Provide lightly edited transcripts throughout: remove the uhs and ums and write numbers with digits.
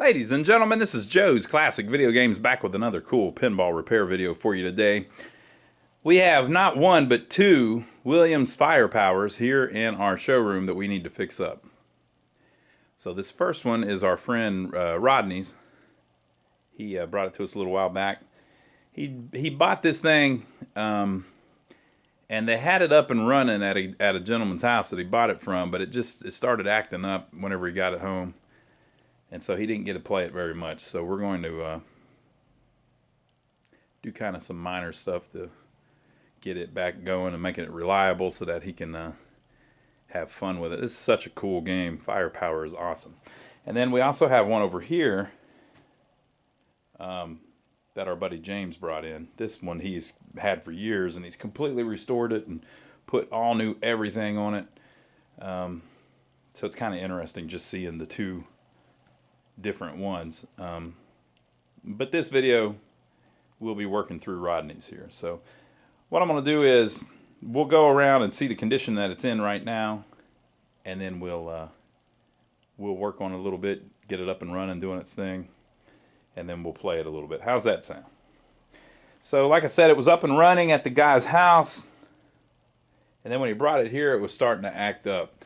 Ladies and gentlemen, this is Joe's Classic Video Games back with another cool pinball repair video for you today. We have not one but two Williams Firepowers here in our showroom that we need to fix up. So this first one is our friend Rodney's. He brought it to us a little while back. He bought this thing and they had it up and running at a gentleman's house that he bought it from, but it started acting up whenever he got it home. And so he didn't get to play it very much. So we're going to do kind of some minor stuff to get it back going and making it reliable so that he can have fun with it. This is such a cool game. Firepower is awesome. And then we also have one over here that our buddy James brought in. This one he's had for years, and he's completely restored it and put all new everything on it. So it's kind of interesting just seeing the two different ones. But this video we'll be working through Rodney's here. So what I'm going to do is we'll go around and see the condition that it's in right now, and then we'll work on it a little bit, get it up and running, doing its thing, and then we'll play it a little bit. How's that sound? So like I said, it was up and running at the guy's house, and then when he brought it here, it was starting to act up.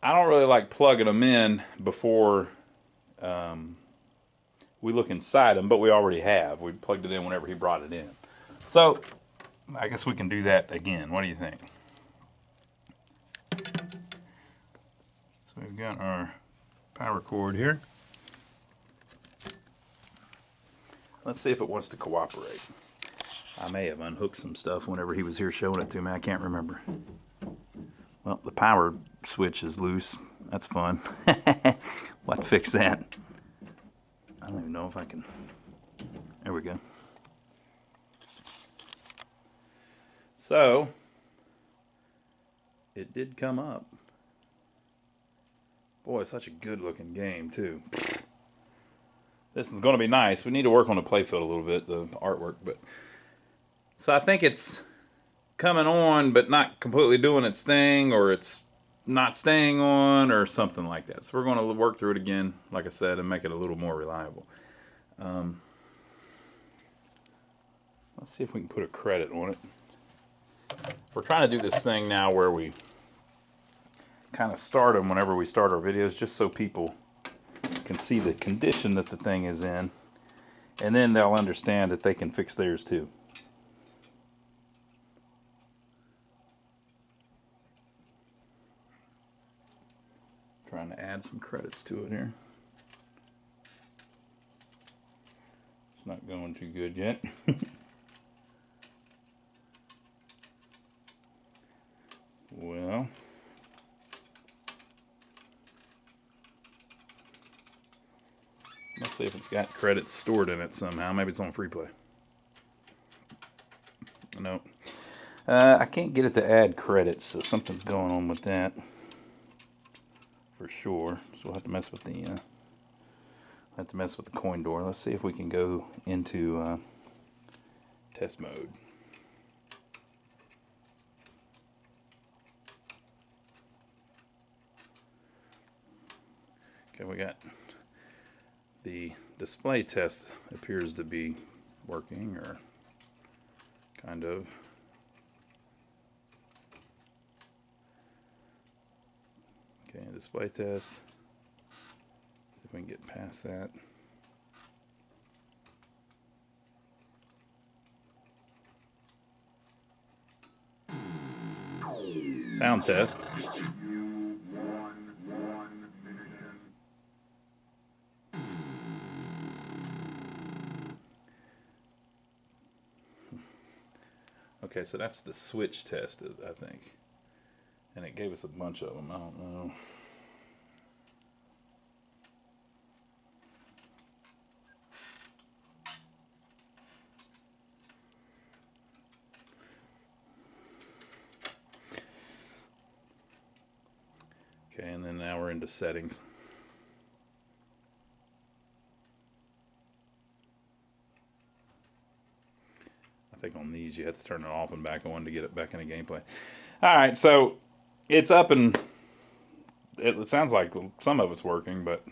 I don't really like plugging them in before we look inside them, but we already have. We plugged it in whenever he brought it in. So I guess we can do that again. What do you think? So we've got our power cord here. Let's see if it wants to cooperate. I may have unhooked some stuff whenever he was here showing it to me. I can't remember. Well, the power switch is loose. That's fun. We'll have to fix that. I don't even know if I can. There we go. So, it did come up. Boy, such a good looking game too. This is going to be nice. We need to work on the playfield a little bit, the artwork, but so I think it's coming on but not completely doing its thing, or it's not staying on, or something like that. So we're going to work through it again, like I said, and make it a little more reliable. Let's see if we can put a credit on it. We're trying to do this thing now where we kind of start them whenever we start our videos, just so people can see the condition that the thing is in, and then they'll understand that they can fix theirs too. Trying to add some credits to it here. It's not going too good yet. Well, let's see if it's got credits stored in it somehow. Maybe it's on free play. No. I can't get it to add credits, so something's going on with that for sure. So we'll have to mess with the coin door. Let's see if we can go into test mode. Okay, we got the display test appears to be working, or kind of. Okay, display test. See if we can get past that. Sound test. Okay, so that's the switch test, I think. And it gave us a bunch of them. I don't know. Okay, and then now we're into settings. I think on these you have to turn it off and back on to get it back into gameplay. Alright, so it's up and it sounds like some of it's working, but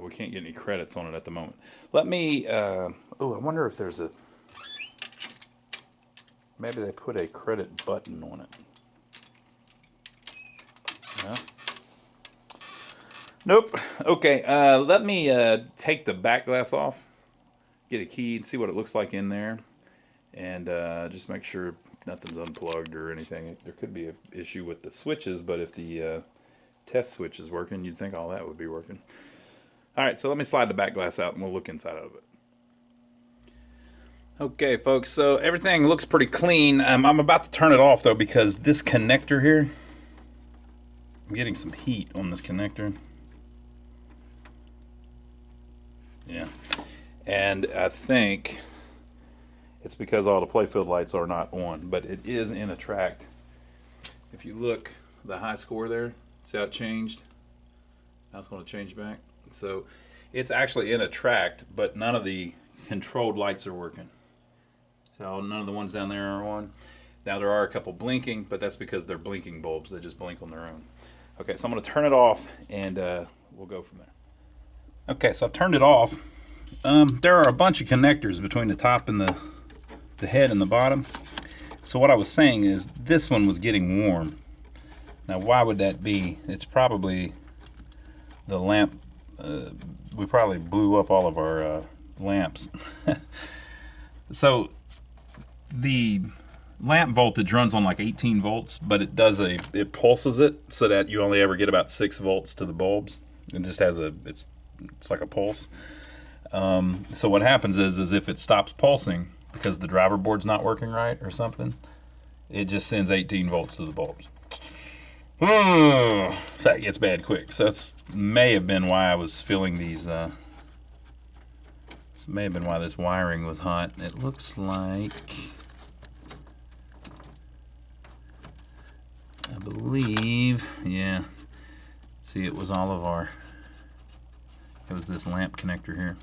We can't get any credits on it at the moment. Let me, oh, I wonder if there's a, maybe they put a credit button on it. No? Nope. Okay, let me take the back glass off, get a key and see what it looks like in there, and just make sure nothing's unplugged or anything. There could be an issue with the switches, but if the test switch is working, you'd think all that would be working. All right, so let me slide the back glass out and we'll look inside of it. Okay, folks, so everything looks pretty clean. I'm about to turn it off, though, because this connector here, I'm getting some heat on this connector. Yeah, and I think it's because all the playfield lights are not on, but it is in a tract. If you look, the high score there, see how it changed? Now it's going to change back. So it's actually in a tract, but none of the controlled lights are working. So none of the ones down there are on. Now there are a couple blinking, but that's because they're blinking bulbs. They just blink on their own. Okay, so I'm going to turn it off, and we'll go from there. Okay, so I've turned it off. There are a bunch of connectors between the top and the head and the bottom. So what I was saying is this one was getting warm. Now why would that be? It's probably the lamp. We probably blew up all of our lamps. So the lamp voltage runs on like 18 volts, but it pulses it so that you only ever get about 6 volts to the bulbs. It just has it's like a pulse. So what happens is if it stops pulsing because the driver board's not working right or something, it just sends 18 volts to the bulbs. So that gets bad quick. So that's may have been why I was feeling these. This may have been why this wiring was hot. It looks like, I believe, yeah. See, it was all of our. It was this lamp connector here.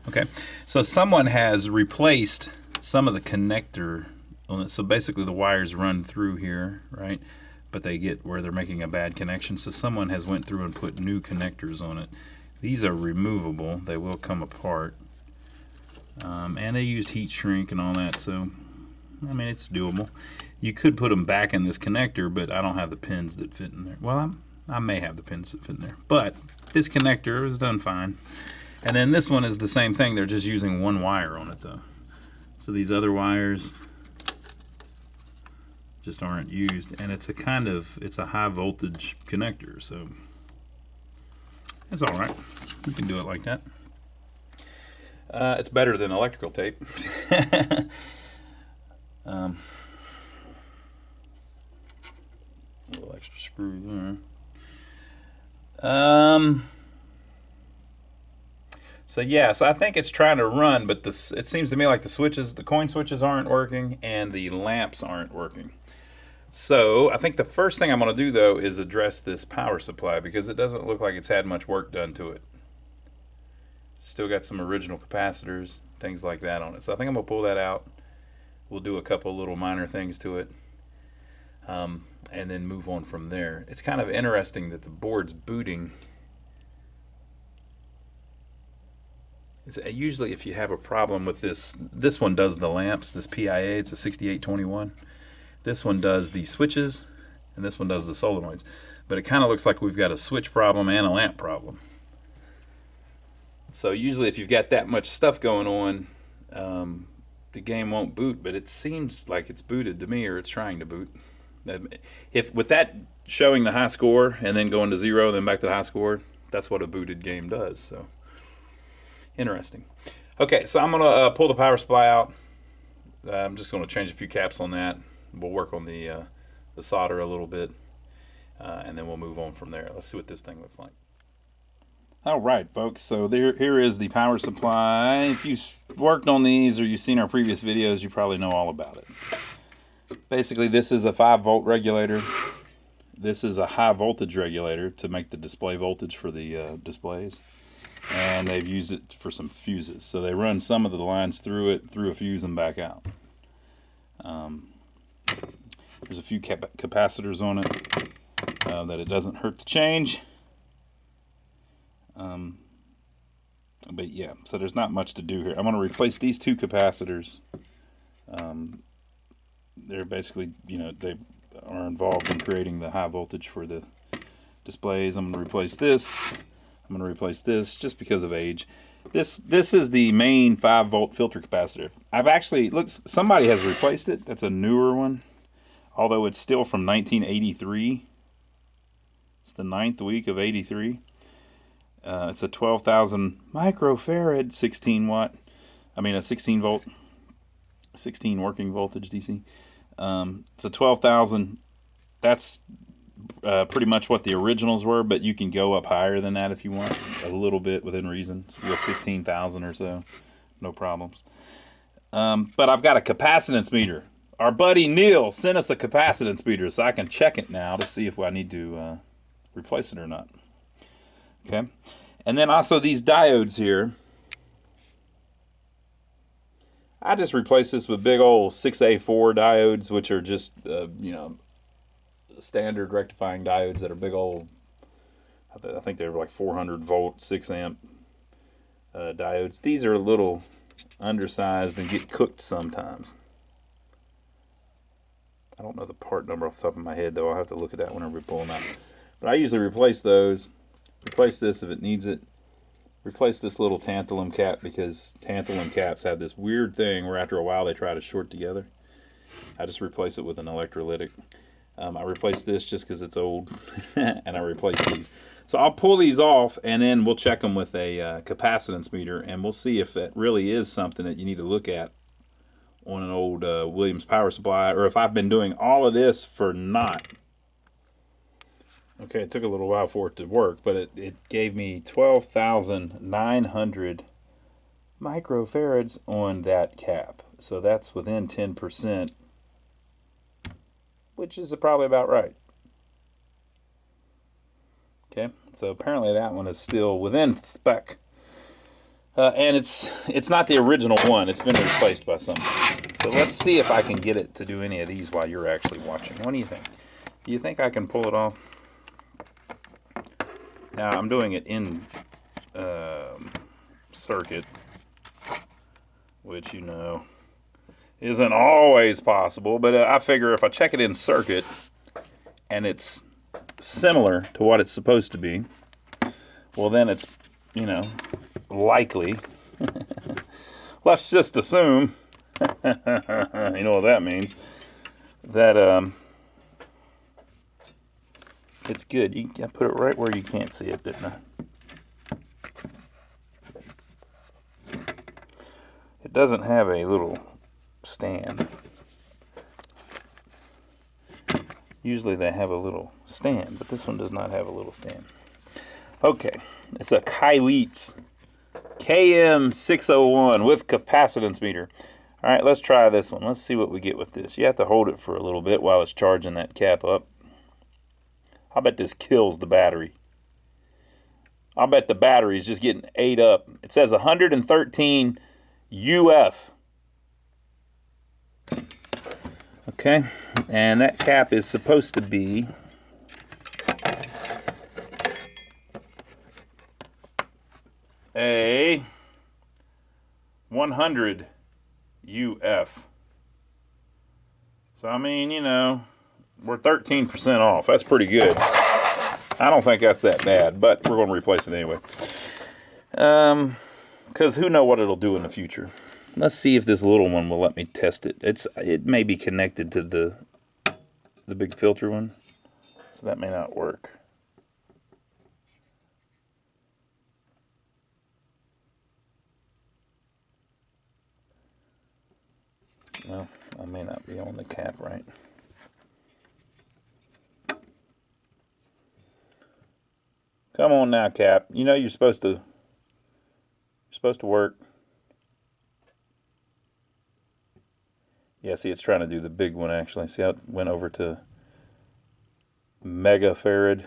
Okay, so someone has replaced some of the connector on it. So basically, the wires run through here, right? But they get where they're making a bad connection. So someone has went through and put new connectors on it. These are removable. They will come apart. And they used heat shrink and all that. So, I mean, it's doable. You could put them back in this connector, but I don't have the pins that fit in there. Well, I may have the pins that fit in there. But this connector is done fine. And then this one is the same thing. They're just using one wire on it, though. So these other wires just aren't used, and it's a high voltage connector, so it's all right. You can do it like that. It's better than electrical tape. Little extra screw there. So yeah, so I think it's trying to run, but it seems to me like the coin switches aren't working, and the lamps aren't working. So I think the first thing I'm going to do, though, is address this power supply, because it doesn't look like it's had much work done to it. Still got some original capacitors, things like that on it. So I think I'm going to pull that out. We'll do a couple little minor things to it, and then move on from there. It's kind of interesting that the board's booting. Usually if you have a problem with this one does the lamps, this PIA, it's a 6821. This one does the switches, and this one does the solenoids. But it kind of looks like we've got a switch problem and a lamp problem. So usually if you've got that much stuff going on, the game won't boot, but it seems like it's booted to me, or it's trying to boot. If with that showing the high score and then going to 0, then back to the high score, that's what a booted game does. So interesting. Okay, so I'm going to pull the power supply out. I'm just going to change a few caps on that. We'll work on the solder a little bit, and then we'll move on from there. Let's see what this thing looks like. All right, folks, so here is the power supply. If you've worked on these or you've seen our previous videos, you probably know all about it. Basically, this is a 5-volt regulator. This is a high voltage regulator to make the display voltage for the displays. And they've used it for some fuses. So they run some of the lines through it, through a fuse, and back out. There's a few capacitors on it that it doesn't hurt to change. But yeah, so there's not much to do here. I'm going to replace these two capacitors. They're basically, you know, they are involved in creating the high voltage for the displays. I'm going to replace this. I'm going to replace this just because of age. This is the main 5-volt filter capacitor. I've actually, look, somebody has replaced it. That's a newer one, although it's still from 1983. It's the 9th week of 83. It's a 12,000 microfarad 16 watt. I mean a 16 volt, 16 working voltage DC. It's a 12,000. That's pretty much what the originals were, but you can go up higher than that if you want, a little bit within reason. So you go 15,000 or so, no problems. But I've got a capacitance meter. Our buddy Neil sent us a capacitance meter, so I can check it now to see if I need to replace it or not. Okay, and then also these diodes here. I just replaced this with big old 6A4 diodes, which are just you know, standard rectifying diodes that are big old. I think they're like 400 volt, 6 amp diodes. These are a little undersized and get cooked sometimes. I don't know the part number off the top of my head, though. I'll have to look at that whenever we pull them out. But I usually replace those. Replace this if it needs it. Replace this little tantalum cap, because tantalum caps have this weird thing where after a while they try to short together. I just replace it with an electrolytic. I replace this just because it's old, and I replace these. So I'll pull these off, and then we'll check them with a capacitance meter, and we'll see if that really is something that you need to look at on an old Williams power supply, or if I've been doing all of this for naught. Okay, it took a little while for it to work, but it gave me 12,900 microfarads on that cap. So that's within 10%, which is probably about right. Okay, so apparently that one is still within spec. And it's not the original one. It's been replaced by something. So let's see if I can get it to do any of these while you're actually watching. What do you think? Do you think I can pull it off? Now, I'm doing it in circuit, which, you know, isn't always possible. But I figure if I check it in circuit and it's similar to what it's supposed to be, well, then it's, you know, likely. Let's just assume, you know what that means, that it's good. I put it right where you can't see it, didn't I? It doesn't have a little stand. Usually they have a little stand, but this one does not have a little stand. Okay, it's a Kylitz KM601 with capacitance meter. All right, let's try this one. Let's see what we get with this. You have to hold it for a little bit while it's charging that cap up. I bet this kills the battery. I bet the battery is just getting ate up. It says 113 UF. Okay, and that cap is supposed to be a 100 UF. So, I mean, you know, we're 13% off. That's pretty good. I don't think that's that bad, but we're going to replace it anyway. Because who knows what it'll do in the future. Let's see if this little one will let me test it. It may be connected to the big filter one, so that may not work. Well, I may not be on the cap right. Come on now, cap. You know you're supposed to work. Yeah, see, it's trying to do the big one, actually. See how it went over to megafarad?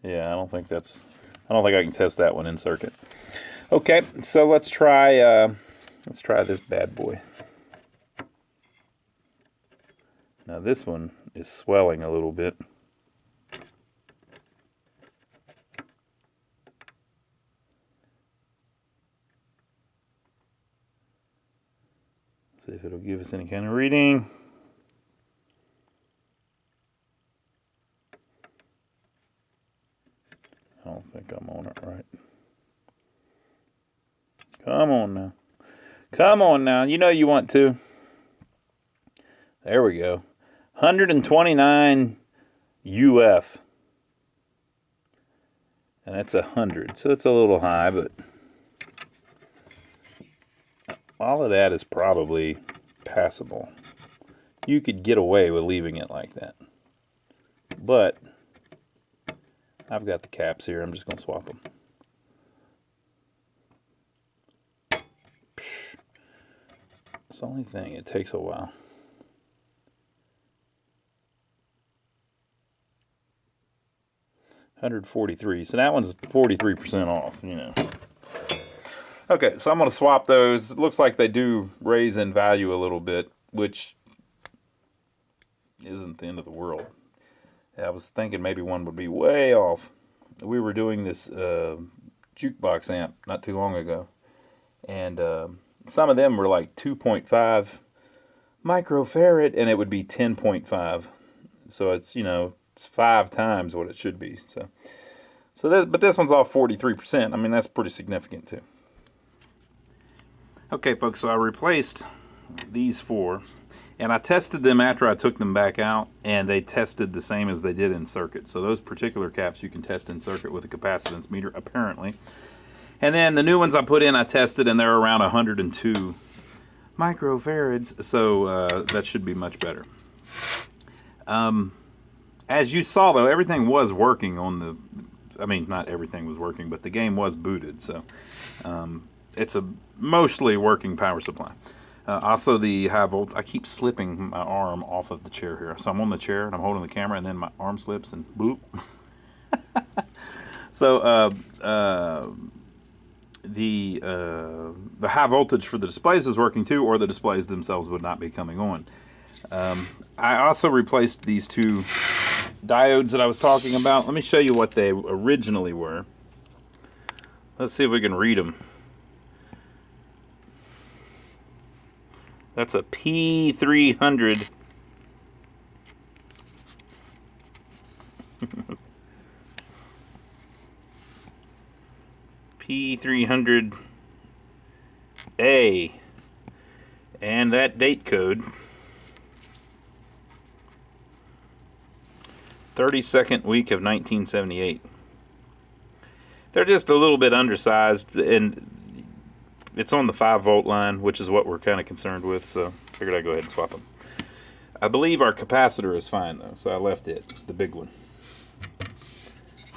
Yeah, I don't think I can test that one in circuit. Okay, so let's try this bad boy. Now this one is swelling a little bit. See if it'll give us any kind of reading. I don't think I'm on it right. Come on now. Come on now. You know you want to. There we go. 129 UF. And that's 100. So it's a little high, but all of that is probably passable. You could get away with leaving it like that. But I've got the caps here. I'm just going to swap them. It's the only thing. It takes a while. $143. So that one's 43% off, you know. Okay, so I'm going to swap those. It looks like they do raise in value a little bit, which isn't the end of the world. I was thinking maybe one would be way off. We were doing this jukebox amp not too long ago, and some of them were like 2.5 microfarad, and it would be 10.5. So it's, you know, it's 5 times what it should be. But this one's off 43%. I mean, that's pretty significant too. Okay, folks, so I replaced these 4, and I tested them after I took them back out, and they tested the same as they did in circuit. So those particular caps you can test in circuit with a capacitance meter, apparently. And then the new ones I put in, I tested, and they're around 102 microfarads, so that should be much better. As you saw, though, everything was working on the... I mean, not everything was working, but the game was booted, so it's a mostly working power supply. Also, the high volt... I keep slipping my arm off of the chair here. So I'm on the chair, and I'm holding the camera, and then my arm slips, and boop. So, the high voltage for the displays is working too, or the displays themselves would not be coming on. I also replaced these 2 diodes that I was talking about. Let me show you what they originally were. Let's see if we can read them. That's a P300. P300A. And that date code, 32nd week of 1978. They're just a little bit undersized, and it's on the 5-volt line, which is what we're kind of concerned with, so I figured I'd go ahead and swap them. I believe our capacitor is fine, though, so I left it, the big one.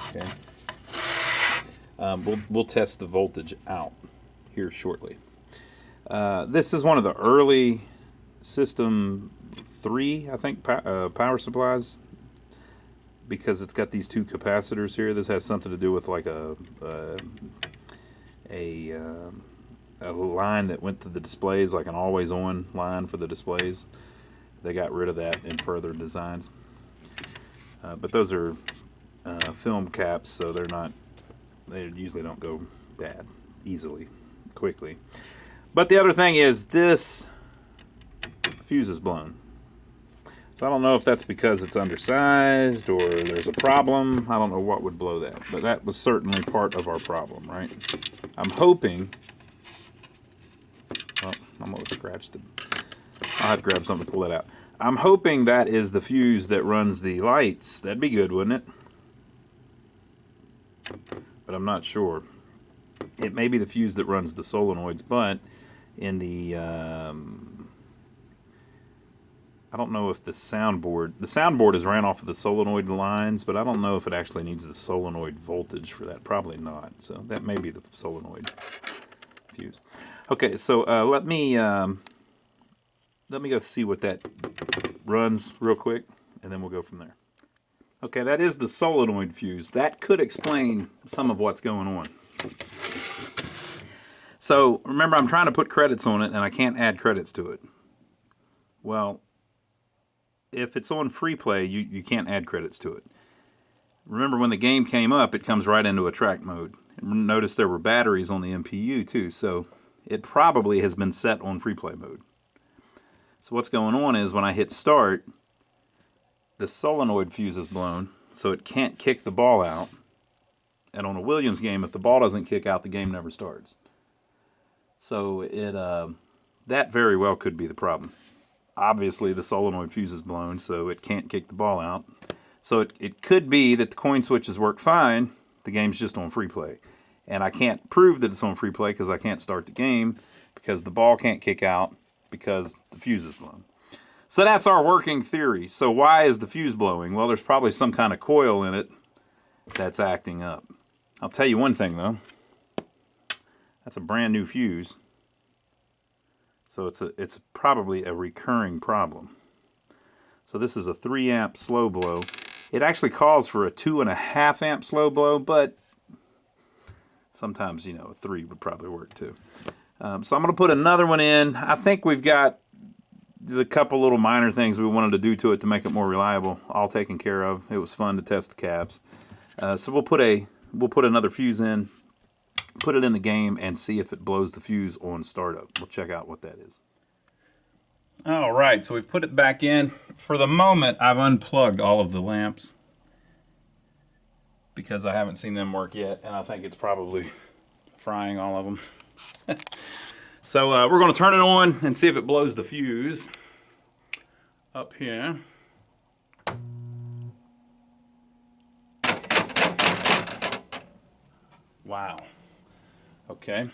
Okay. We'll test the voltage out here shortly. This is one of the early System 3, I think, power supplies, because it's got these 2 capacitors here. This has something to do with like a line that went to the displays, like an always-on line for the displays. They got rid of that in further designs. But those are film caps, so they usually don't go bad quickly. But the other thing is this fuse is blown. So I don't know if that's because it's undersized or there's a problem. I don't know what would blow that, but that was certainly part of our problem, right? I'm hoping... Oh, I'm going to scratch the... I'll have to grab something to pull that out. I'm hoping that is the fuse that runs the lights. That'd be good, wouldn't it? But I'm not sure. It may be the fuse that runs the solenoids, but in the... I don't know if the soundboard is ran off of the solenoid lines, but I don't know if it actually needs the solenoid voltage for that. Probably not. So that may be the solenoid fuse. Okay, so let me go see what that runs real quick, and then we'll go from there. Okay, that is the solenoid fuse. That could explain some of what's going on. So remember, I'm trying to put credits on it, and I can't add credits to it. Well, if it's on free play, you can't add credits to it. Remember, when the game came up, it comes right into attract mode. And notice there were batteries on the MPU too, so it probably has been set on free play mode. So what's going on is when I hit start, the solenoid fuse is blown, so it can't kick the ball out. And on a Williams game, if the ball doesn't kick out, the game never starts. So that very well could be the problem. Obviously, the solenoid fuse is blown, so it can't kick the ball out. So it could be that the coin switches work fine, the game's just on free play. And I can't prove that it's on free play because I can't start the game, because the ball can't kick out, because the fuse is blown. So that's our working theory. So why is the fuse blowing? Well, there's probably some kind of coil in it that's acting up. I'll tell you one thing, though. That's a brand new fuse. So it's probably a recurring problem. So this is a 3 amp slow blow. It actually calls for a 2.5 amp slow blow, but sometimes, a 3 would probably work too. So I'm going to put another one in. I think we've got the couple little minor things we wanted to do to it to make it more reliable all taken care of. It was fun to test the caps. So we'll put another fuse in, put it in the game, and see if it blows the fuse on startup. We'll check out what that is. All right, so we've put it back in. For the moment, I've unplugged all of the lamps because I haven't seen them work yet, and I think it's probably frying all of them. So we're going to turn it on and see if it blows the fuse up here. Wow. Okay.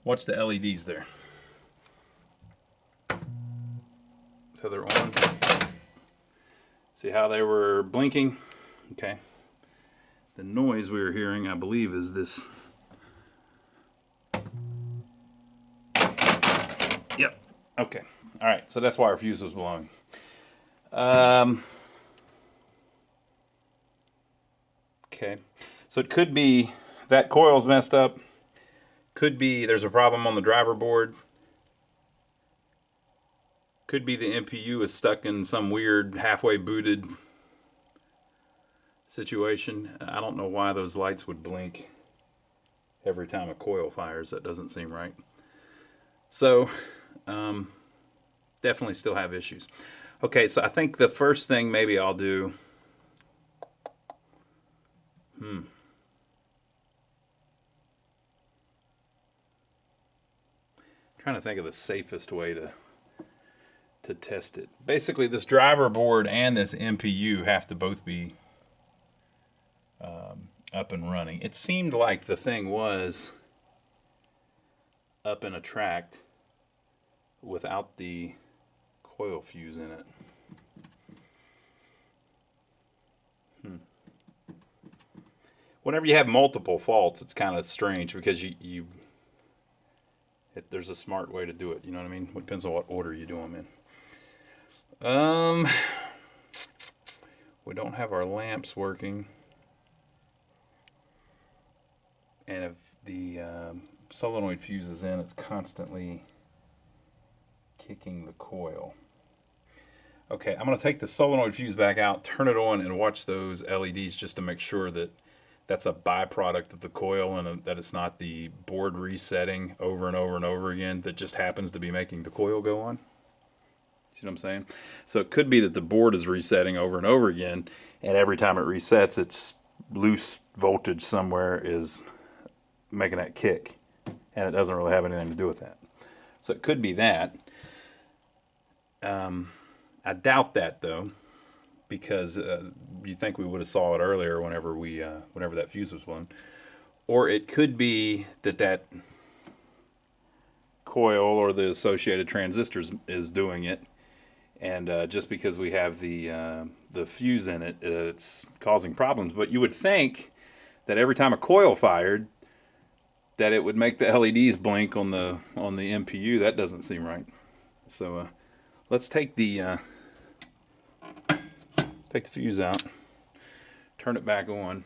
Watch the LEDs there. So they're on. See how they were blinking? Okay. The noise we were hearing, I believe, is this. Yep. Okay. All right. So that's why our fuse was blowing. Okay. So it could be that coil's messed up. Could be there's a problem on the driver board. Could be the MPU is stuck in some weird halfway booted situation. I don't know why those lights would blink every time a coil fires. That doesn't seem right. So, definitely still have issues. Okay, so I think the first thing maybe I'll do... Trying to think of the safest way to test it. Basically, this driver board and this MPU have to both be up and running. It seemed like the thing was up in a tract without the coil fuse in it. Whenever you have multiple faults, it's kind of strange because there's a smart way to do it. You know what I mean? It depends on what order you do them in. We don't have our lamps working. And if the solenoid fuse is in, it's constantly kicking the coil. Okay, I'm going to take the solenoid fuse back out, turn it on, and watch those LEDs just to make sure that that's a byproduct of the coil and that it's not the board resetting over and over and over again that just happens to be making the coil go on. See what I'm saying? So it could be that the board is resetting over and over again, and every time it resets, its loose voltage somewhere is making that kick, and it doesn't really have anything to do with that. So it could be that. I doubt that, though, because you think we would have saw it earlier whenever that fuse was blown. Or it could be that coil or the associated transistors is doing it, and just because we have the fuse in it, it's causing problems. But you would think that every time a coil fired, that it would make the LEDs blink on the MPU. That doesn't seem right. So let's take the fuse out, turn it back on.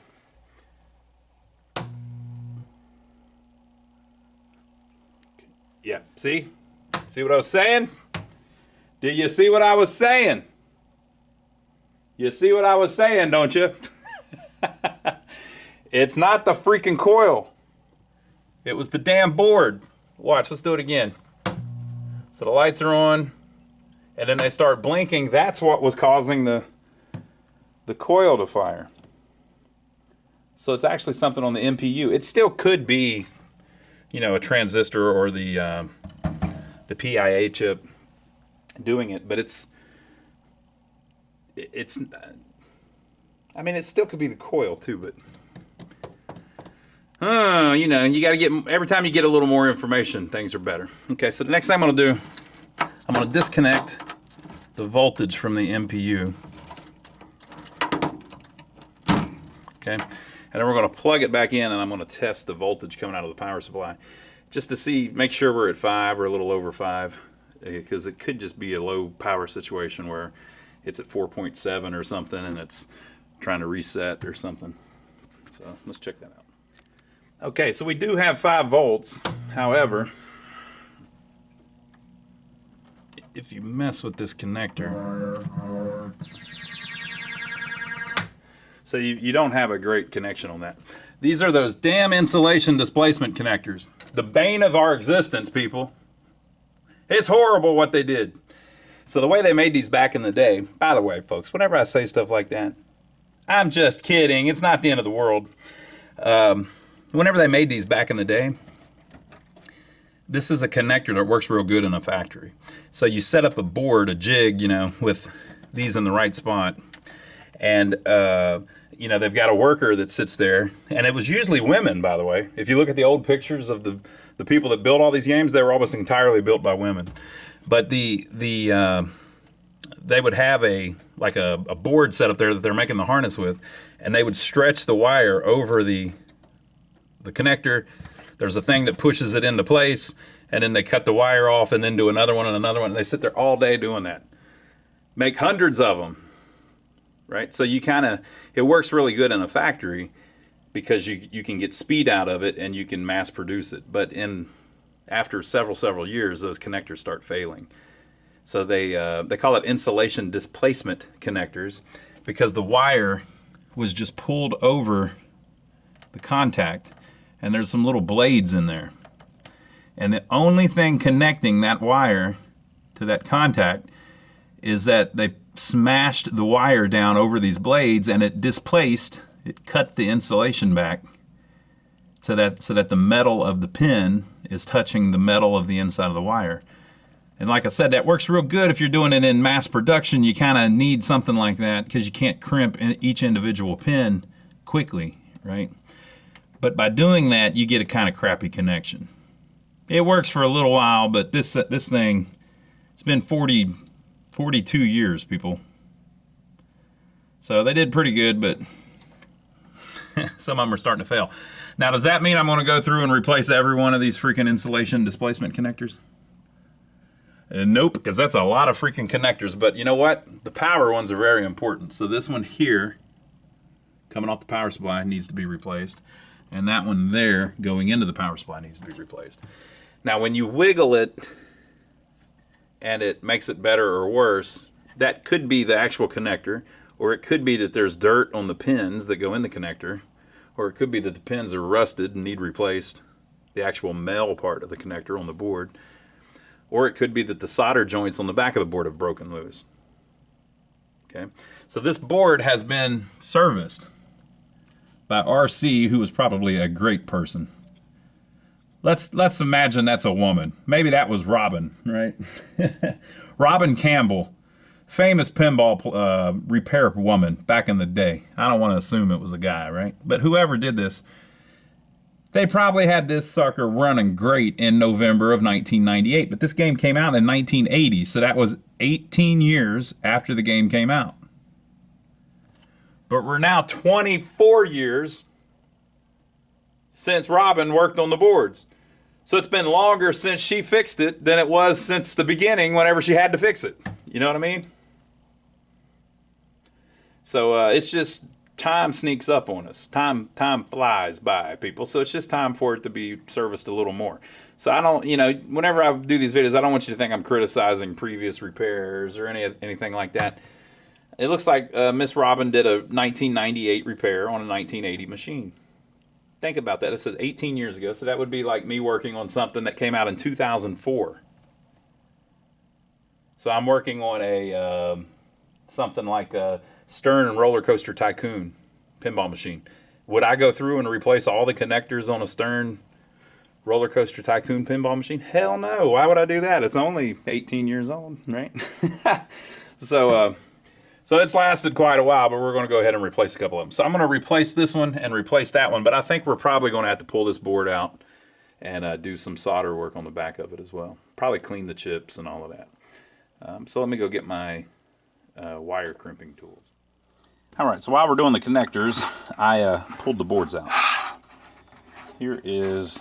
Yeah, see what I was saying? Do you see what I was saying? You see what I was saying, don't you? It's not the freaking coil. It was the damn board. Watch, let's do it again. So the lights are on, and then they start blinking. That's what was causing the coil to fire. So it's actually something on the MPU. It still could be, you know, a transistor or the PIA chip doing it, but it's I mean, it still could be the coil too, but you know, you got to get, every time you get a little more information, things are better. Okay, so the next thing I'm going to do, I'm going to disconnect the voltage from the MPU. Okay, and then we're going to plug it back in, and I'm going to test the voltage coming out of the power supply just to see, make sure we're at 5 or a little over 5, because it could just be a low power situation where it's at 4.7 or something and it's trying to reset or something. So let's check that out. Okay, so we do have 5 volts. However, if you mess with this connector, so you don't have a great connection on that. These are those damn insulation displacement connectors. The bane of our existence, people. It's horrible what they did. So the way they made these back in the day, by the way, folks, whenever I say stuff like that, I'm just kidding. It's not the end of the world. Whenever they made these back in the day, this is a connector that works real good in a factory. So you set up a board, a jig, you know, with these in the right spot. And, you know, they've got a worker that sits there. And it was usually women, by the way. If you look at the old pictures of the people that built all these games, they were almost entirely built by women. But they would have a board set up there that they're making the harness with, and they would stretch the wire over the connector. There's a thing that pushes it into place, and then they cut the wire off and then do another one and another one. And they sit there all day doing that. Make hundreds of them, right? So it works really good in a factory because you can get speed out of it and you can mass produce it. But after several years, those connectors start failing. So they call it insulation displacement connectors because the wire was just pulled over the contact, and there's some little blades in there. And the only thing connecting that wire to that contact is that they smashed the wire down over these blades, and it cut the insulation back so that the metal of the pin is touching the metal of the inside of the wire. And like I said, that works real good if you're doing it in mass production. You kind of need something like that because you can't crimp each individual pin quickly, right? But by doing that, you get a kind of crappy connection. It works for a little while, but this thing, it's been 42 years, people. So they did pretty good, but some of them are starting to fail. Now, does that mean I'm going to go through and replace every one of these freaking insulation displacement connectors? Nope, because that's a lot of freaking connectors. But you know what? The power ones are very important. So this one here, coming off the power supply, needs to be replaced. And that one there, going into the power supply, needs to be replaced. Now, when you wiggle it and it makes it better or worse, that could be the actual connector, or it could be that there's dirt on the pins that go in the connector, or it could be that the pins are rusted and need replaced, the actual male part of the connector on the board. Or it could be that the solder joints on the back of the board have broken loose. Okay, so this board has been serviced by RC, who was probably a great person. Let's imagine that's a woman. Maybe that was Robin, right? Robin Campbell, famous pinball repair woman back in the day. I don't want to assume it was a guy, right? But whoever did this, they probably had this sucker running great in November of 1998, but this game came out in 1980, so that was 18 years after the game came out. But we're now 24 years since Robin worked on the boards. So it's been longer since she fixed it than it was since the beginning whenever she had to fix it. You know what I mean? So it's just time sneaks up on us. Time flies by, people. So it's just time for it to be serviced a little more. So I don't, you know, whenever I do these videos, I don't want you to think I'm criticizing previous repairs or anything like that. It looks like Miss Robin did a 1998 repair on a 1980 machine. Think about that. It says 18 years ago, so that would be like me working on something that came out in 2004. So I'm working on a something like a Stern and Roller Coaster Tycoon pinball machine. Would I go through and replace all the connectors on a Stern Roller Coaster Tycoon pinball machine? Hell no. Why would I do that? It's only 18 years old, right? So it's lasted quite a while, but we're going to go ahead and replace a couple of them. So I'm going to replace this one and replace that one, but I think we're probably going to have to pull this board out and do some solder work on the back of it as well. Probably clean the chips and all of that. So let me go get my wire crimping tools. All right, so while we're doing the connectors, I pulled the boards out. Here is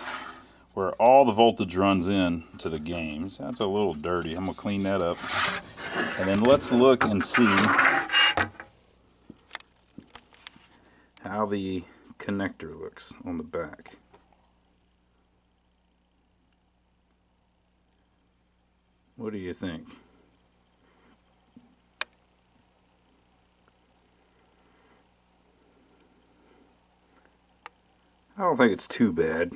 where all the voltage runs in to the games. That's a little dirty. I'm going to clean that up. And then let's look and see how the connector looks on the back. What do you think? I don't think it's too bad.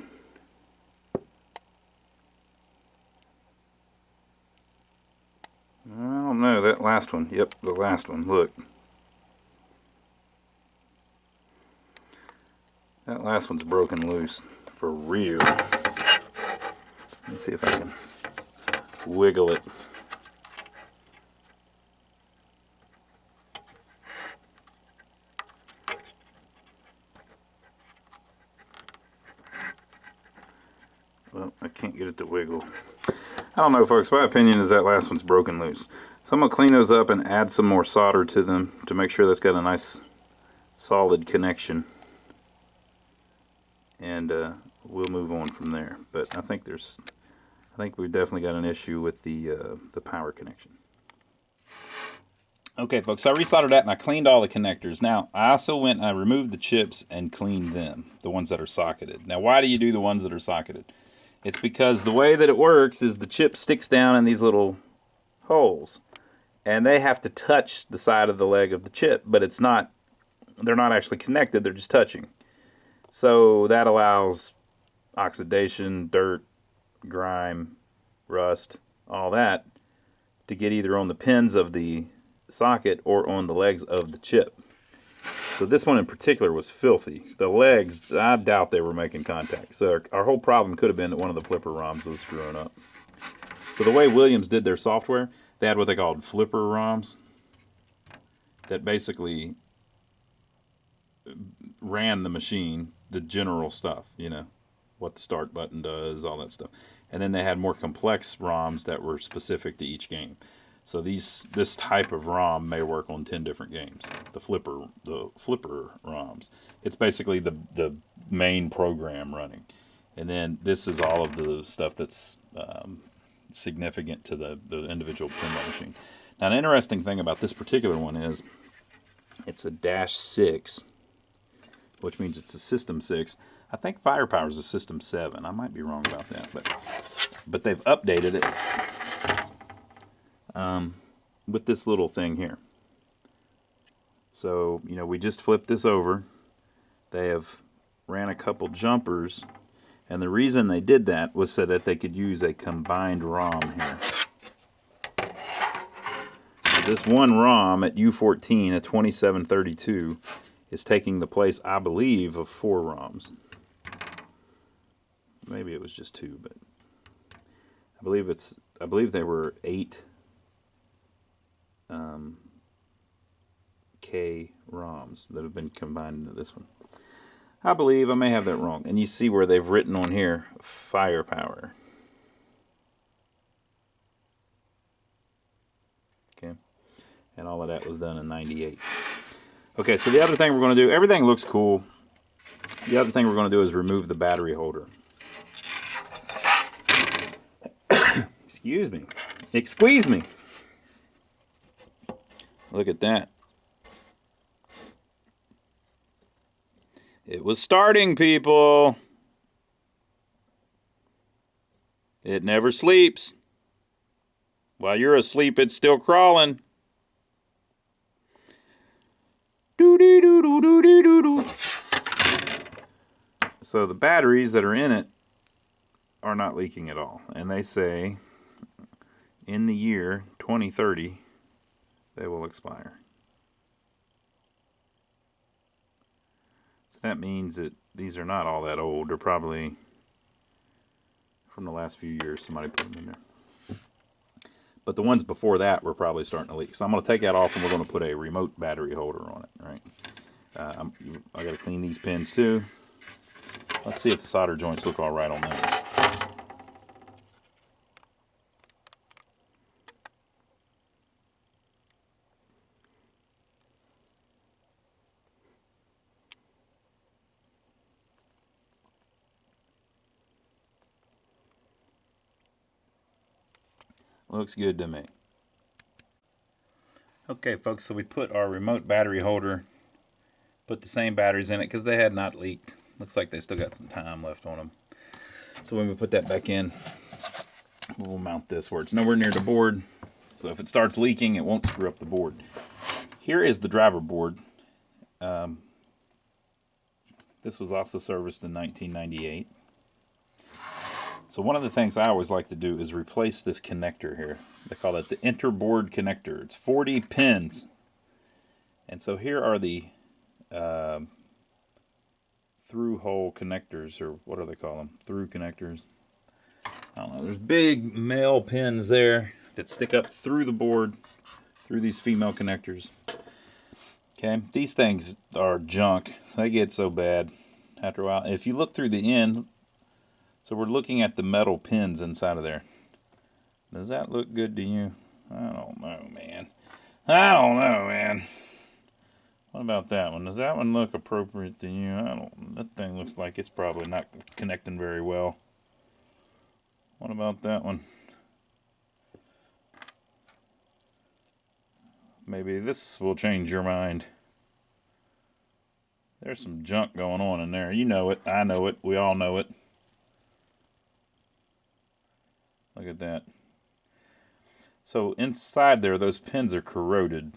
I don't know, that last one. Yep, the last one. Look. That last one's broken loose. For real. Let me see if I can wiggle it. Well, I can't get it to wiggle. I don't know, folks. My opinion is that last one's broken loose. So I'm going to clean those up and add some more solder to them to make sure that's got a nice solid connection. And we'll move on from there. But I think we've definitely got an issue with the power connection. Okay, folks, so I resoldered that and I cleaned all the connectors. Now, I also went and I removed the chips and cleaned them, the ones that are socketed. Now, why do you do the ones that are socketed? It's because the way that it works is the chip sticks down in these little holes, and they have to touch the side of the leg of the chip, but they're not actually connected, they're just touching. So that allows oxidation, dirt, grime, rust, all that to get either on the pins of the socket or on the legs of the chip. So this one in particular was filthy. The legs, I doubt they were making contact. So our whole problem could have been that one of the flipper ROMs was screwing up. So the way Williams did their software, they had what they called flipper ROMs that basically ran the machine, the general stuff, you know, what the start button does, all that stuff. And then they had more complex ROMs that were specific to each game. So this type of ROM may work on 10 different games. The flipper ROMs. It's basically the main program running. And then this is all of the stuff that's significant to the individual pinball machine. Now, an interesting thing about this particular one is it's a -6, which means it's a System 6. I think Firepower is a System 7. I might be wrong about that, but they've updated it with this little thing here. So, you know, we just flipped this over. They have ran a couple jumpers, and the reason they did that was so that they could use a combined ROM here. So this one ROM at U14 at 2732 is taking the place, I believe, of 4 ROMs. Maybe it was just 2, but I believe they were 8 K ROMs that have been combined into this one. I believe, I may have that wrong. And you see where they've written on here, Firepower. Okay. And all of that was done in 98. Okay, so the other thing we're going to do, everything looks cool. The other thing we're going to do is remove the battery holder. Excuse me. Excuse me. Look at that. It was starting, people. It never sleeps. While you're asleep, it's still crawling. Doo-dee-doo-doo-doo-doo-doo. So the batteries that are in it are not leaking at all. And they say in the year 2030, they will expire. So that means that these are not all that old. They're probably from the last few years somebody put them in there. But the ones before that were probably starting to leak. So I'm going to take that off and we're going to put a remote battery holder on it. Right? I got to clean these pins too. Let's see if the solder joints look all right on those. Looks good to me. Okay, folks, so we put our remote battery holder, put the same batteries in it because they had not leaked. Looks like they still got some time left on them. So when we put that back in, we'll mount this where it's nowhere near the board. So if it starts leaking, it won't screw up the board. Here is the driver board. This was also serviced in 1998. So one of the things I always like to do is replace this connector here. They call it the interboard connector. It's 40 pins. And so here are the through hole connectors, or what do they call them? Through connectors. I don't know. There's big male pins there that stick up through the board, through these female connectors. Okay, these things are junk. They get so bad after a while. If you look through the end, so we're looking at the metal pins inside of there. Does that look good to you? I don't know, man. I don't know, man. What about that one? Does that one look appropriate to you? That thing looks like it's probably not connecting very well. What about that one? Maybe this will change your mind. There's some junk going on in there. You know it. I know it. We all know it. Look at that. So inside there, those pins are corroded.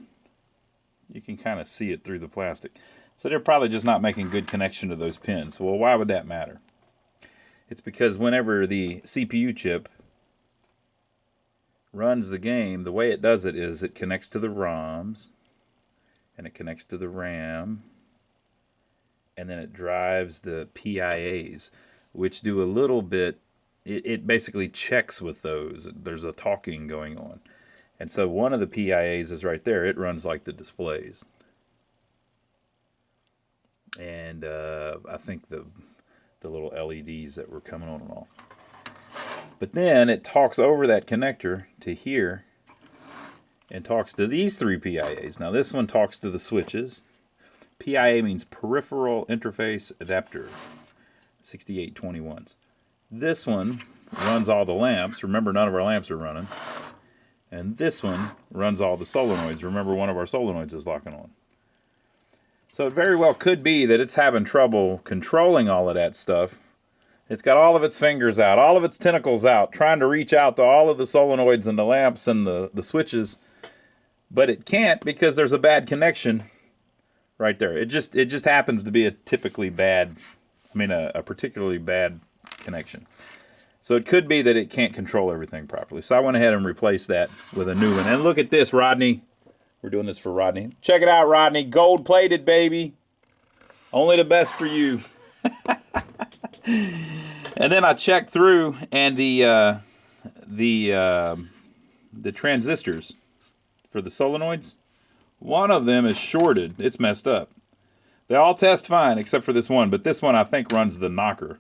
You can kind of see it through the plastic. So they're probably just not making good connection to those pins. Well, why would that matter? It's because whenever the CPU chip runs the game, the way it does it is it connects to the ROMs, and it connects to the RAM, and then it drives the PIAs, which do a little bit. It basically checks with those. There's a talking going on. And so one of the PIAs is right there. It runs like the displays. And I think the little LEDs that were coming on and off. But then it talks over that connector to here and talks to these three PIAs. Now this one talks to the switches. PIA means Peripheral Interface Adapter, 6821s. This one runs all the lamps. Remember, none of our lamps are running. And this one runs all the solenoids. Remember, one of our solenoids is locking on. So it very well could be that it's having trouble controlling all of that stuff. It's got all of its fingers out, all of its tentacles out, trying to reach out to all of the solenoids and the lamps and the switches. But it can't because there's a bad connection right there. It just happens to be a particularly bad connection. So it could be that it can't control everything properly. So I went ahead and replaced that with a new one. And look at this, Rodney. We're doing this for Rodney. Check it out, Rodney. Gold plated, baby. Only the best for you. And then I checked through, and the transistors for the solenoids, one of them is shorted. It's messed up. They all test fine except for this one, but this one I think runs the knocker,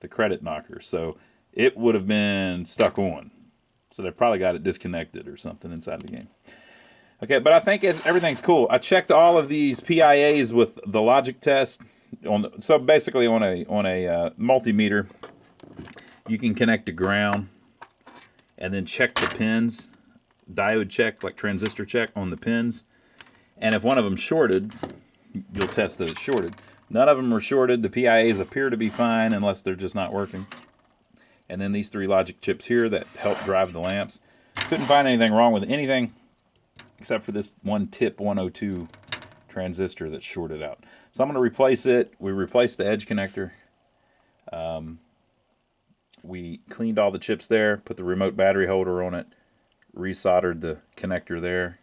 the credit knocker. So it would have been stuck on. So they probably got it disconnected or something inside the game. Okay, but I think everything's cool. I checked all of these PIAs with the logic test. So basically on a multimeter, you can connect to ground and then check the pins, diode check, like transistor check on the pins. And if one of them shorted, you'll test that it's shorted. None of them are shorted. The PIAs appear to be fine unless they're just not working. and then these 3 logic chips here that help drive the lamps. Couldn't find anything wrong with anything except for this one tip 102 transistor that's shorted out. So I'm going to replace it. We replaced the edge connector. We cleaned all the chips there, put the remote battery holder on it, resoldered the connector there.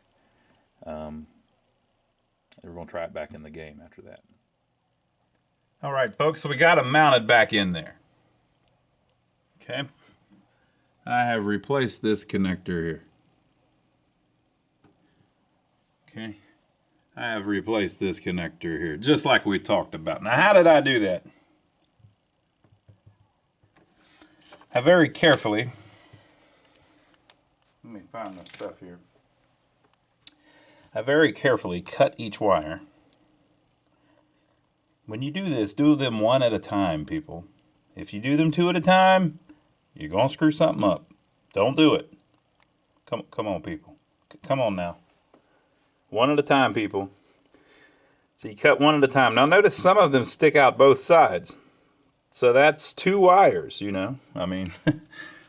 We're going to try it back in the game after that. All right, folks, so we got them mounted back in there. Okay. I have replaced this connector here. Okay. I have replaced this connector here, just like we talked about. Now, how did I do that? I very carefully, let me find the stuff here. I very carefully cut each wire. When you do this, do them one at a time, people. If you do them 2 at a time, you're going to screw something up. Don't do it. Come on, people. Come on now. 1 at a time, people. So you cut 1 at a time. Now notice some of them stick out both sides. So that's 2 wires, you know. I mean,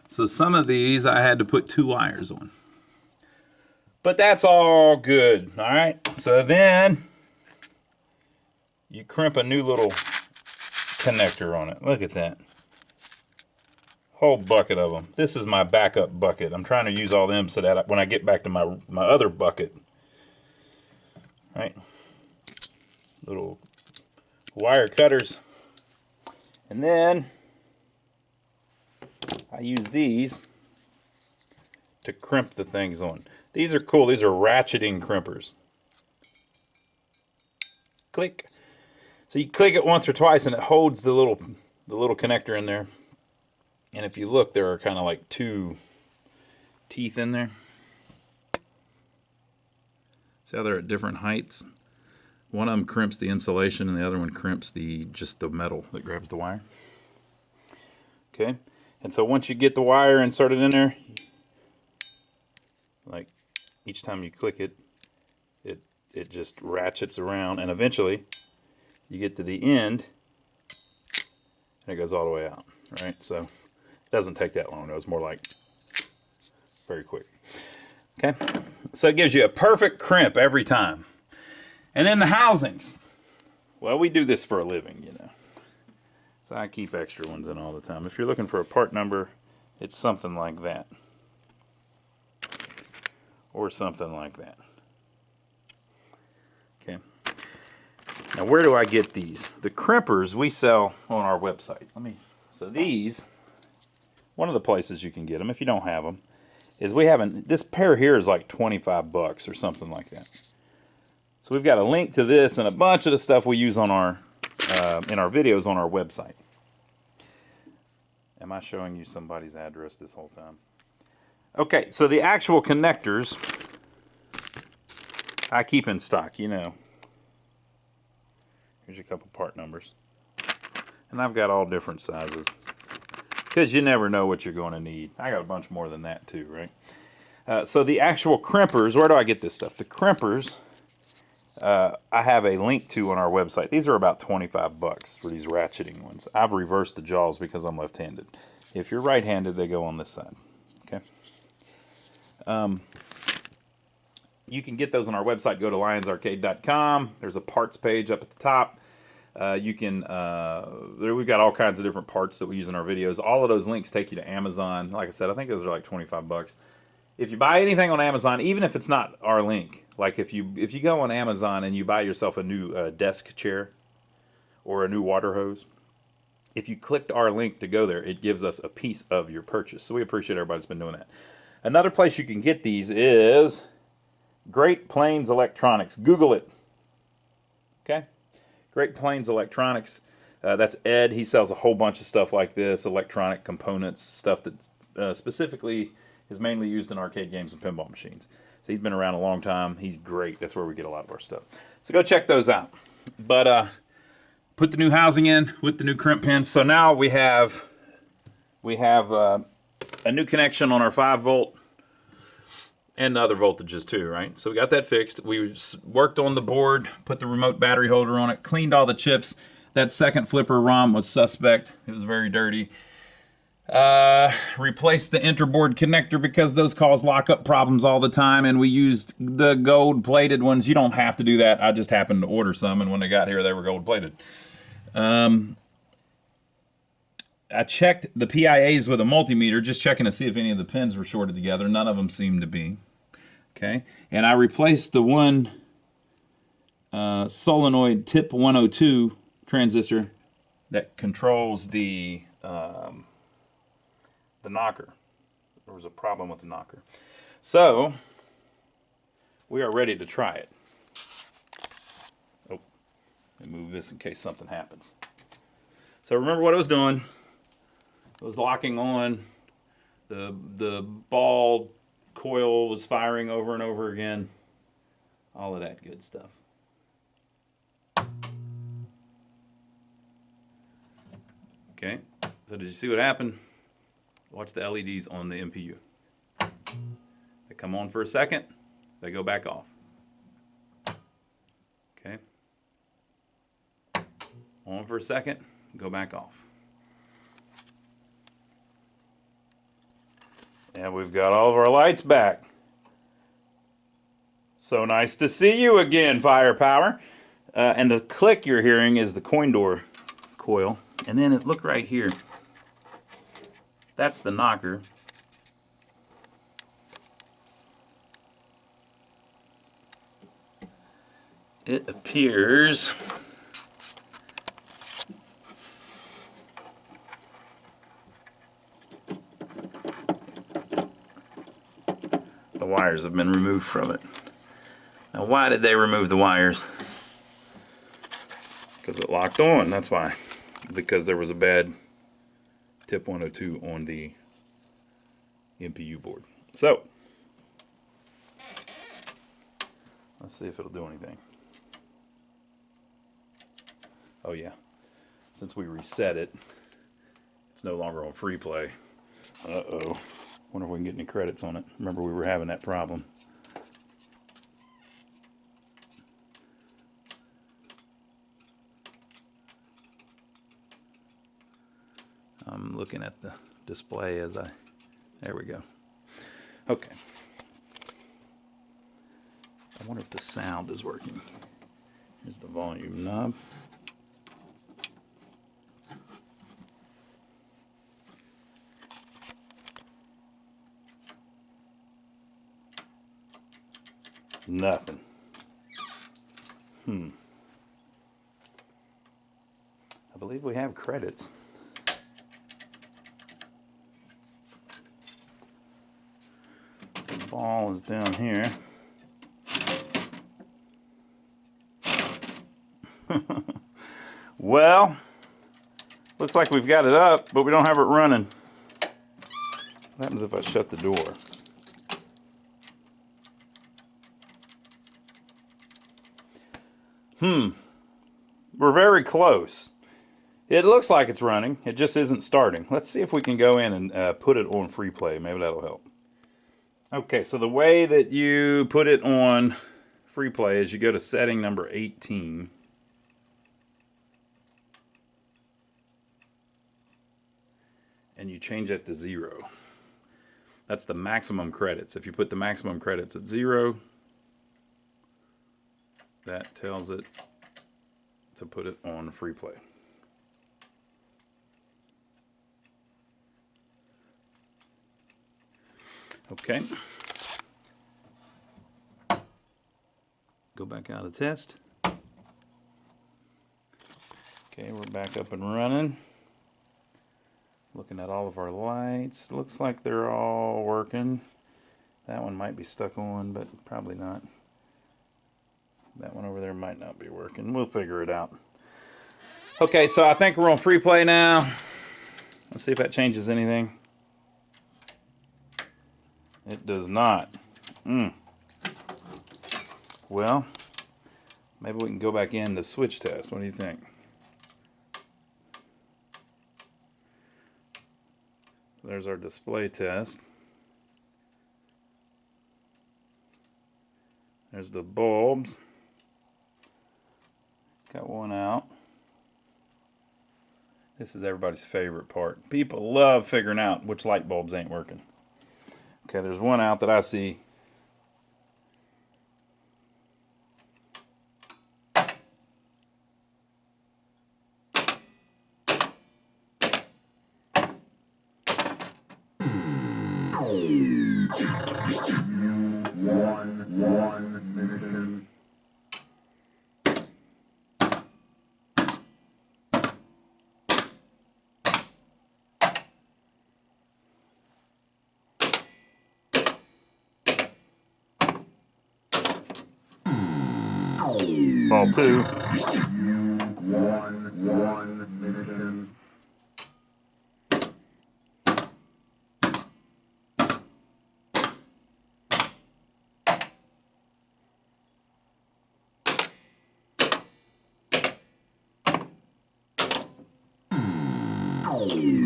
so some of these I had to put 2 wires on. But that's all good, all right? So then you crimp a new little connector on it. Look at that. Whole bucket of them. This is my backup bucket. I'm trying to use all them so that when I get back to my other bucket, right? Little wire cutters. And then I use these to crimp the things on. These are cool. These are ratcheting crimpers. Click. So you click it once or twice and it holds the little connector in there. And if you look, there are kind of like 2 teeth in there. See how they're at different heights? One of them crimps the insulation and the other one crimps just the metal that grabs the wire. Okay. And so once you get the wire inserted in there, like each time you click it, it just ratchets around, and eventually you get to the end and it goes all the way out, right? So it doesn't take that long. It was more like very quick. Okay, so it gives you a perfect crimp every time. And then the housings. Well, we do this for a living, you know. So I keep extra ones in all the time. If you're looking for a part number, it's something like that. Or something like that. Okay. Now, where do I get these? The crimpers we sell on our website. So these, one of the places you can get them if you don't have them, is this pair here is like 25 bucks or something like that. So we've got a link to this and a bunch of the stuff we use on our in our videos on our website. Am I showing you somebody's address this whole time? Okay, so the actual connectors I keep in stock, you know. Here's a couple part numbers. And I've got all different sizes. Because you never know what you're going to need. I got a bunch more than that too, right? So the actual crimpers, where do I get this stuff? The crimpers, I have a link to on our website. These are about 25 bucks for these ratcheting ones. I've reversed the jaws because I'm left-handed. If you're right-handed, they go on this side. Okay. You can get those on our website. Go to lionsarcade.com. There's a parts page up at the top. We've got all kinds of different parts that we use in our videos. All of those links take you to Amazon. Like I said, I think those are like 25 bucks. If you buy anything on Amazon, even if it's not our link, like if you go on Amazon and you buy yourself a new desk chair or a new water hose, if you clicked our link to go there, it gives us a piece of your purchase. So we appreciate everybody that's been doing that. Another place you can get these is Great Plains Electronics. Google it. Okay? Great Plains Electronics. That's Ed. He sells a whole bunch of stuff like this, electronic components, stuff that specifically is mainly used in arcade games and pinball machines. So he's been around a long time. He's great. That's where we get a lot of our stuff. So go check those out. But put the new housing in with the new crimp pins. So now we have a new connection on our 5-volt and the other voltages too, right? So we got that fixed. We worked on the board, put the remote battery holder on it, cleaned all the chips. That second flipper ROM was suspect. It was very dirty. Replace the interboard connector because those cause lockup problems all the time, and we used the gold plated ones. You don't have to do that. I just happened to order some, and when they got here they were gold plated. I checked the PIAs with a multimeter, just checking to see if any of the pins were shorted together. None of them seemed to be. Okay, and I replaced the one solenoid tip 102 transistor that controls the knocker. There was a problem with the knocker. So, we are ready to try it. Oh, let me move this in case something happens. So remember what I was doing. It was locking on. The ball coil was firing over and over again. All of that good stuff. Okay, so did you see what happened? Watch the LEDs on the MPU. They come on for a second, they go back off. Okay. On for a second, go back off. And we've got all of our lights back. So nice to see you again, Firepower. And the click you're hearing is the coin door coil. And then look right here. That's the knocker. It appears the wires have been removed from it. Now, why did they remove the wires? Because it locked on, that's why. Because there was a bad tip 102 on the MPU board. So, let's see if it'll do anything. Oh yeah, since we reset it, it's no longer on free play. Uh-oh. Wonder if we can get any credits on it. Remember we were having that problem. I'm looking at the display as there we go. Okay. I wonder if the sound is working. Here's the volume knob. Nothing. I believe we have credits. The ball is down here. Well, looks like we've got it up, but we don't have it running. What happens if I shut the door? We're very close. It looks like it's running. It just isn't starting. Let's see if we can go in and put it on free play. Maybe that'll help. Okay, so the way that you put it on free play is you go to setting number 18. And you change it to 0. That's the maximum credits. If you put the maximum credits at 0, that tells it to put it on free play. Okay. Go back out of test. Okay, we're back up and running. Looking at all of our lights. Looks like they're all working. That one might be stuck on, but probably not. That one over there might not be working. We'll figure it out. Okay, so I think we're on free play now. Let's see if that changes anything. It does not. Well, maybe we can go back in to switch test. What do you think? There's our display test. There's the bulbs. Got one out. This is everybody's favorite part. People love figuring out which light bulbs ain't working. Okay, there's one out that I see. Ball 2.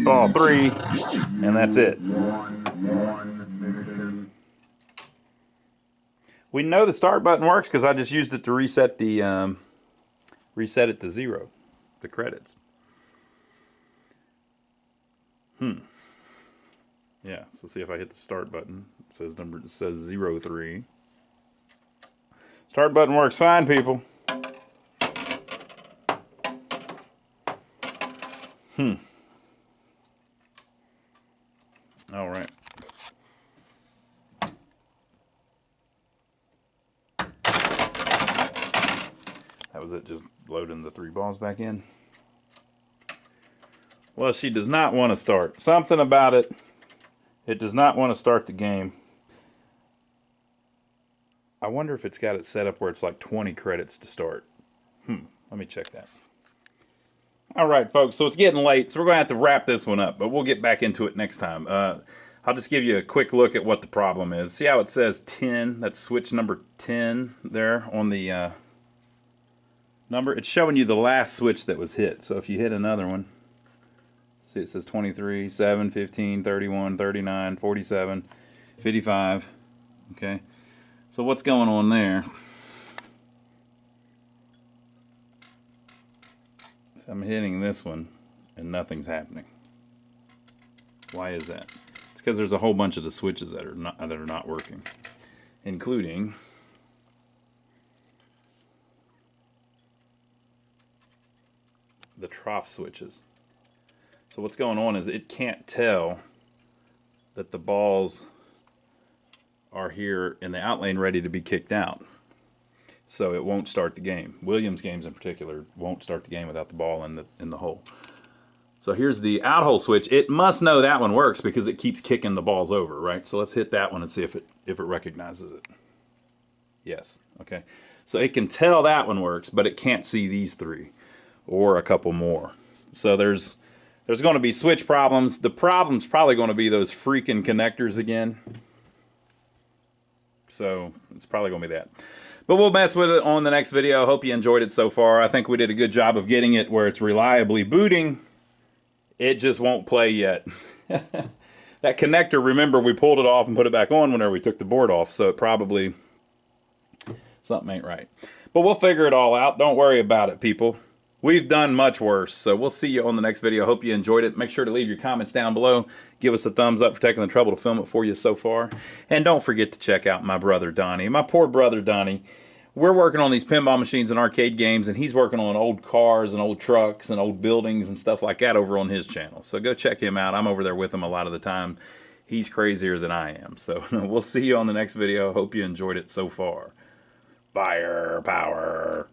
Ball 3, and that's it. We know the start button works because I just used it to reset the reset it to 0, the credits. Yeah, so see if I hit the start button. It says 03. Start button works fine, people. All right. That was it, just loading the 3 balls back in. Well, she does not want to start. Something about it. It does not want to start the game. I wonder if it's got it set up where it's like 20 credits to start. Let me check that. All right, folks, so it's getting late, so we're going to have to wrap this one up, but we'll get back into it next time. I'll just give you a quick look at what the problem is. See how it says 10? That's switch number 10 there on the number. It's showing you the last switch that was hit. So if you hit another one, see it says 23, 7, 15, 31, 39, 47, 55. Okay, so what's going on there? So I'm hitting this one and nothing's happening. Why is that? It's because there's a whole bunch of the switches that are not working, including the trough switches. So what's going on is it can't tell that the balls are here in the out lane ready to be kicked out. So it won't start the game. Williams games in particular won't start the game without the ball in the hole. So here's the out hole switch. It must know that one works because it keeps kicking the balls over, right? So let's hit that one and see if it recognizes it. Yes, okay. So it can tell that one works, but it can't see these 3 or a couple more. So there's going to be switch problems. The problem's probably going to be those freaking connectors again. So it's probably going to be that. But we'll mess with it on the next video. Hope you enjoyed it so far. I think we did a good job of getting it where it's reliably booting. It just won't play yet. That connector, remember, we pulled it off and put it back on whenever we took the board off. So it probably, something ain't right. But we'll figure it all out. Don't worry about it, people. We've done much worse, so we'll see you on the next video. Hope you enjoyed it. Make sure to leave your comments down below. Give us a thumbs up for taking the trouble to film it for you so far. And don't forget to check out my brother Donnie. My poor brother Donnie. We're working on these pinball machines and arcade games, and he's working on old cars and old trucks and old buildings and stuff like that over on his channel. So go check him out. I'm over there with him a lot of the time. He's crazier than I am. So we'll see you on the next video. Hope you enjoyed it so far. Firepower.